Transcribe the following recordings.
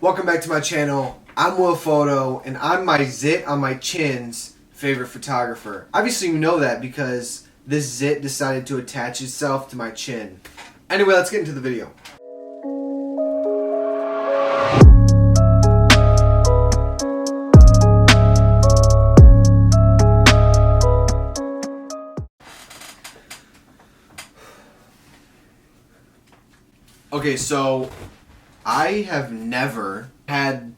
Welcome back to my channel. I'm Will Photo, and I'm my zit on my chin's favorite photographer. Obviously you know that because this zit decided to attach itself to my chin. Anyway, let's get into the video. Okay, so I have never had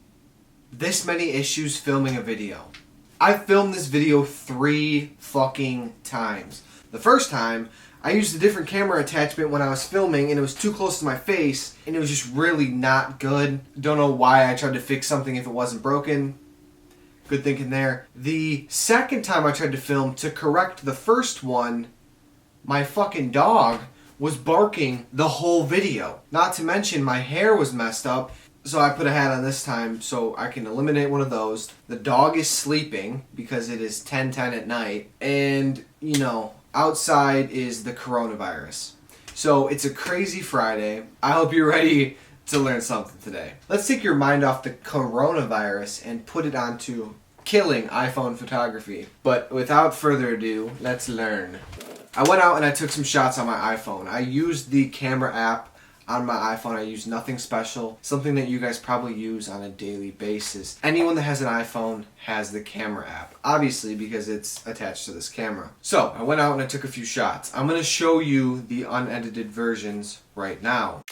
this many issues filming a video. I filmed this video 3 fucking times. The first time, I used a different camera attachment when I was filming and it was too close to my face and it was just really not good. Don't know why I tried to fix something if it wasn't broken. Good thinking there. The second time I tried to film to correct the first one, my fucking dog was barking the whole video. Not to mention my hair was messed up, so I put a hat on this time so I can eliminate one of those. The dog is sleeping because it is 10:10 at night, and you know, outside is the coronavirus. So it's a crazy Friday. I hope you're ready to learn something today. Let's take your mind off the coronavirus and put it onto killing iPhone photography. But without further ado, let's learn. I went out and I took some shots on my iPhone. I used the camera app on my iPhone. I used nothing special. Something that you guys probably use on a daily basis. Anyone that has an iPhone has the camera app. Obviously because it's attached to this camera. So I went out and I took a few shots. I'm going to show you the unedited versions right now.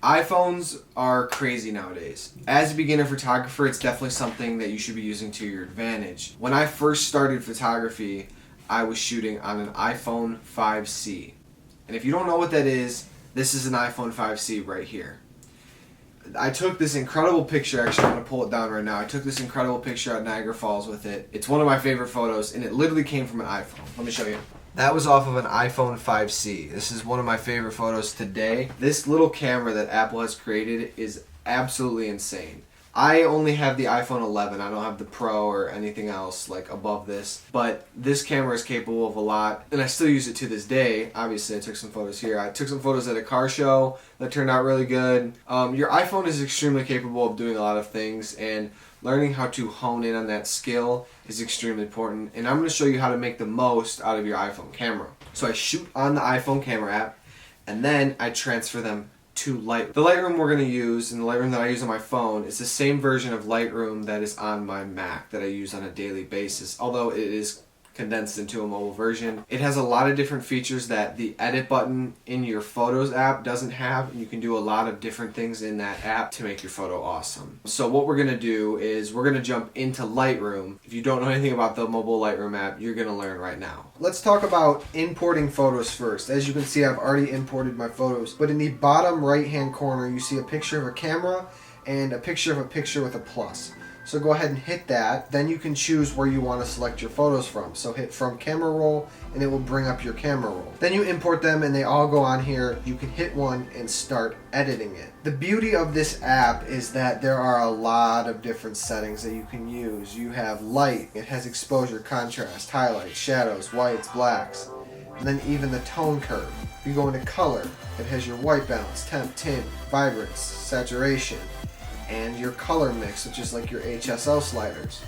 iPhones are crazy nowadays. As a beginner photographer, it's definitely something that you should be using to your advantage. When I first started photography, I was shooting on an iPhone 5C. And if you don't know what that is, this is an iPhone 5C right here. I took this incredible picture, actually I'm going to pull it down right now. I took this incredible picture at Niagara Falls with it. It's one of my favorite photos and it literally came from an iPhone. Let me show you. That was off of an iPhone 5C. This is one of my favorite photos today. This little camera that Apple has created is absolutely insane. I only have the iPhone 11. I don't have the Pro or anything else like above this. But this camera is capable of a lot, and I still use it to this day. Obviously, I took some photos here. I took some photos at a car show that turned out really good. Your iPhone is extremely capable of doing a lot of things, and learning how to hone in on that skill is extremely important. And I'm going to show you how to make the most out of your iPhone camera. So I shoot on the iPhone camera app, and then I transfer them to Lightroom. The Lightroom we're going to use, and the Lightroom that I use on my phone, is the same version of Lightroom that is on my Mac that I use on a daily basis, although it is condensed into a mobile version. It has a lot of different features that the edit button in your Photos app doesn't have, and you can do a lot of different things in that app to make your photo awesome. So what we're going to do is we're going to jump into Lightroom. If you don't know anything about the mobile Lightroom app, you're going to learn right now. Let's talk about importing photos first. As you can see, I've already imported my photos, but in the bottom right hand corner you see a picture of a camera and a picture with a plus. So go ahead and hit that. Then you can choose where you want to select your photos from. So hit from camera roll and it will bring up your camera roll. Then you import them and they all go on here. You can hit one and start editing it. The beauty of this app is that there are a lot of different settings that you can use. You have light, it has exposure, contrast, highlights, shadows, whites, blacks, and then even the tone curve. If you go into color, it has your white balance, temp, tint, vibrance, saturation, and your color mix, which is like your HSL sliders.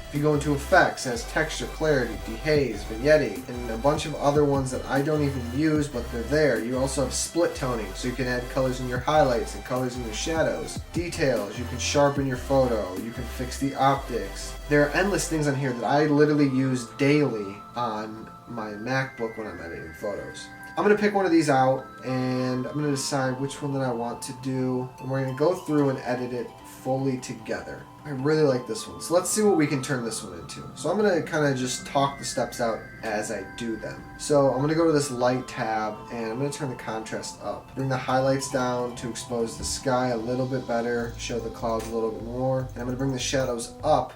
If you go into effects, it has texture, clarity, dehaze, vignetting, and a bunch of other ones that I don't even use, but they're there. You also have split toning, so you can add colors in your highlights and colors in your shadows. Details, you can sharpen your photo, you can fix the optics. There are endless things on here that I literally use daily on my MacBook when I'm editing photos. I'm going to pick one of these out and I'm going to decide which one that I want to do, and we're going to go through and edit it fully together. I really like this one, so let's see what we can turn this one into. So I'm going to kind of just talk the steps out as I do them. So I'm going to go to this light tab and I'm going to turn the contrast up. Bring the highlights down to expose the sky a little bit better, show the clouds a little bit more, and I'm going to bring the shadows up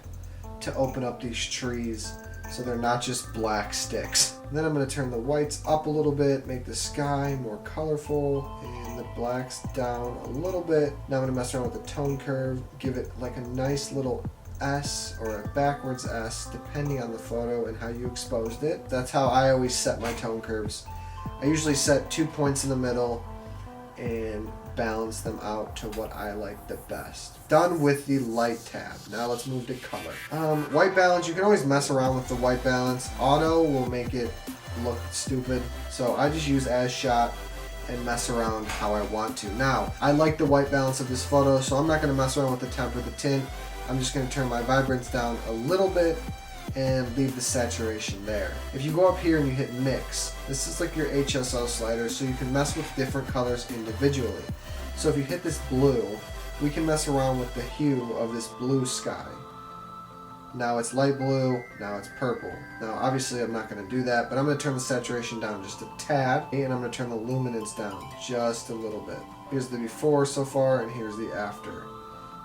to open up these trees so they're not just black sticks. And then I'm going to turn the whites up a little bit, make the sky more colorful, and the blacks down a little bit. Now I'm going to mess around with the tone curve, give it like a nice little S or a backwards S depending on the photo and how you exposed it. That's how I always set my tone curves. I usually set 2 points in the middle and balance them out to what I like the best. Done with the light tab. Now let's move to color. White balance, you can always mess around with the white balance. Auto will make it look stupid, so I just use as shot and mess around how I want to. Now, I like the white balance of this photo, so I'm not going to mess around with the temp or the tint. I'm just going to turn my vibrance down a little bit and leave the saturation there. If you go up here and you hit mix, this is like your HSO slider, so you can mess with different colors individually. So if you hit this blue, we can mess around with the hue of this blue sky. Now it's light blue, now it's purple. Now obviously I'm not going to do that, but I'm going to turn the saturation down just a tad, and I'm going to turn the luminance down just a little bit. Here's the before so far, and here's the after.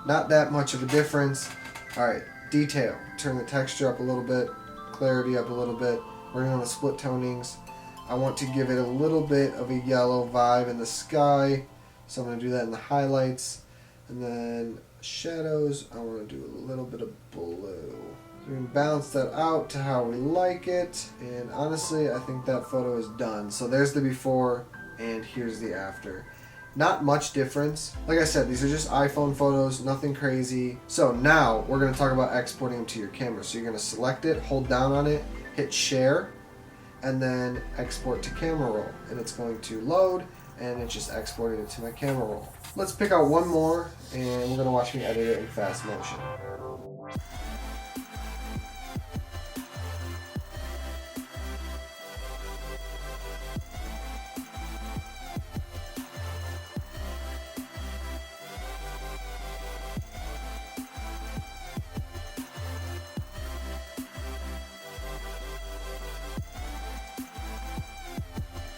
Not that much of a difference. Alright, detail. Turn the texture up a little bit, clarity up a little bit. Bring on the split tonings. I want to give it a little bit of a yellow vibe in the sky, so I'm going to do that in the highlights. And then shadows, I want to do a little bit of blue. So we can balance that out to how we like it. And honestly, I think that photo is done. So there's the before, and here's the after. Not much difference. Like I said, these are just iPhone photos, nothing crazy. So now we're going to talk about exporting them to your camera. So you're going to select it, hold down on it, hit share, and then export to camera roll. And it's going to load, and it just exported it to my camera roll. Let's pick out one more, and we're going to watch me edit it in fast motion.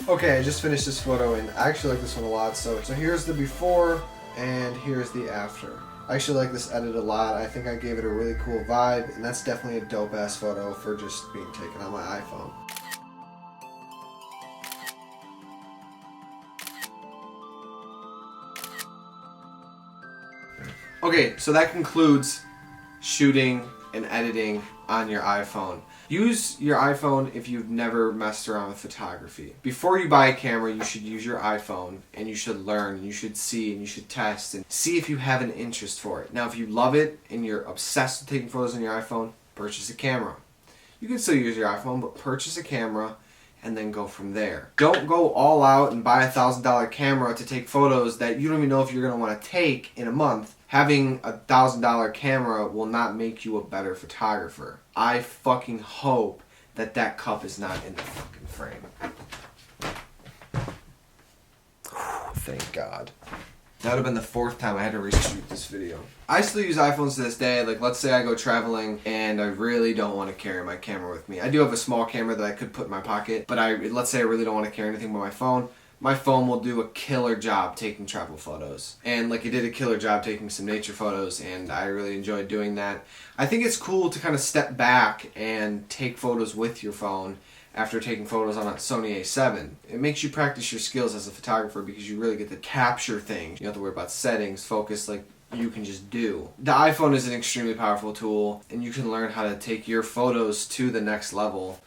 Okay, I just finished this photo, and I actually like this one a lot. So here's the before, and here's the after. I actually like this edit a lot. I think I gave it a really cool vibe, and that's definitely a dope-ass photo for just being taken on my iPhone. Okay, so that concludes shooting and editing on your iPhone. Use your iPhone if you've never messed around with photography. Before you buy a camera, you should use your iPhone, and you should learn, and you should see, and you should test, and see if you have an interest for it. Now, if you love it and you're obsessed with taking photos on your iPhone, purchase a camera. You can still use your iPhone, but purchase a camera and then go from there. Don't go all out and buy a $1,000 camera to take photos that you don't even know if you're going to want to take in a month. Having a $1,000 camera will not make you a better photographer. I fucking hope that that cup is not in the fucking frame. Thank God. That would have been the 4th time I had to reshoot this video. I still use iPhones to this day. Like, let's say I go traveling and I really don't want to carry my camera with me. I do have a small camera that I could put in my pocket, but let's say I really don't want to carry anything but my phone. My phone will do a killer job taking travel photos. And like, it did a killer job taking some nature photos, and I really enjoyed doing that. I think it's cool to kind of step back and take photos with your phone after taking photos on a Sony A7. It makes you practice your skills as a photographer because you really get to capture things. You don't have to worry about settings, focus, like you can just do. The iPhone is an extremely powerful tool, and you can learn how to take your photos to the next level.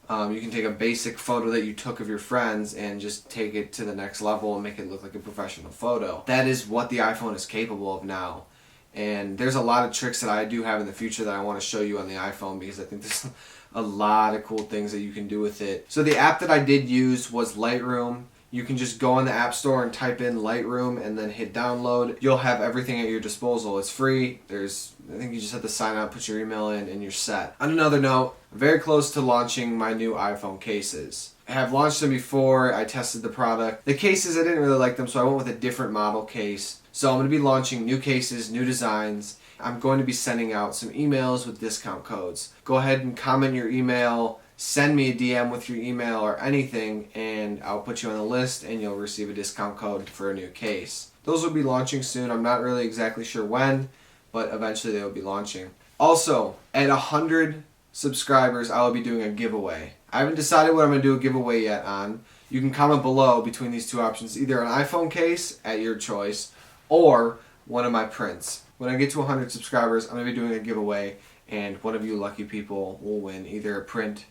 You can take a basic photo that you took of your friends and just take it to the next level and make it look like a professional photo. That is what the iPhone is capable of now. And there's a lot of tricks that I do have in the future that I want to show you on the iPhone, because I think there's a lot of cool things that you can do with it. So the app that I did use was Lightroom. You can just go on the App Store and type in Lightroom and then hit download. You'll have everything at your disposal. It's free. I think you just have to sign up, put your email in, and you're set. On another note, very close to launching my new iPhone cases. I have launched them before. I tested the product. The cases, I didn't really like them, so I went with a different model case. So I'm going to be launching new cases, new designs. I'm going to be sending out some emails with discount codes. Go ahead and comment your email, send me a DM with your email or anything, and I'll put you on the list and you'll receive a discount code for a new case. Those will be launching soon. I'm not really exactly sure when, but eventually they will be launching. Also, at 100 subscribers, I will be doing a giveaway. I haven't decided what I'm going to do a giveaway yet on. You can comment below between these two options, either an iPhone case at your choice or one of my prints. When I get to 100 subscribers, I'm going to be doing a giveaway, and one of you lucky people will win either a print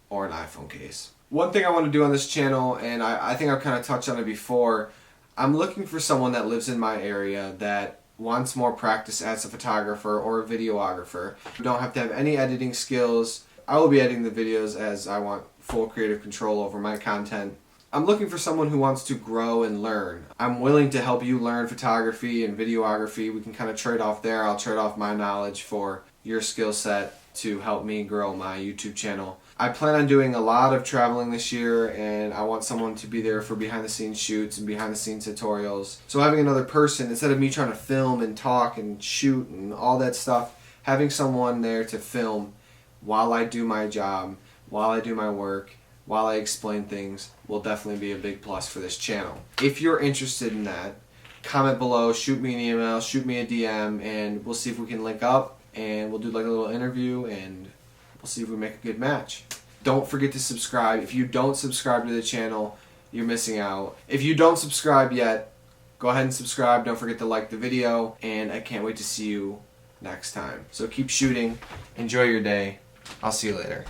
or an iPhone case. One thing I want to do on this channel, and I think I've kind of touched on it before, I'm looking for someone that lives in my area that wants more practice as a photographer or a videographer. You don't have to have any editing skills. I will be editing the videos as I want full creative control over my content. I'm looking for someone who wants to grow and learn. I'm willing to help you learn photography and videography. We can kind of trade off there. I'll trade off my knowledge for your skill set to help me grow my YouTube channel. I plan on doing a lot of traveling this year, and I want someone to be there for behind the scenes shoots and behind the scenes tutorials. So having another person, instead of me trying to film and talk and shoot and all that stuff, having someone there to film while I do my job, while I do my work, while I explain things, will definitely be a big plus for this channel. If you're interested in that, comment below, shoot me an email, shoot me a DM, and we'll see if we can link up, and we'll do like a little interview, and we'll see if we make a good match. Don't forget to subscribe. If you don't subscribe to the channel, you're missing out. If you don't subscribe yet, go ahead and subscribe. Don't forget to like the video, and I can't wait to see you next time. So keep shooting. Enjoy your day. I'll see you later.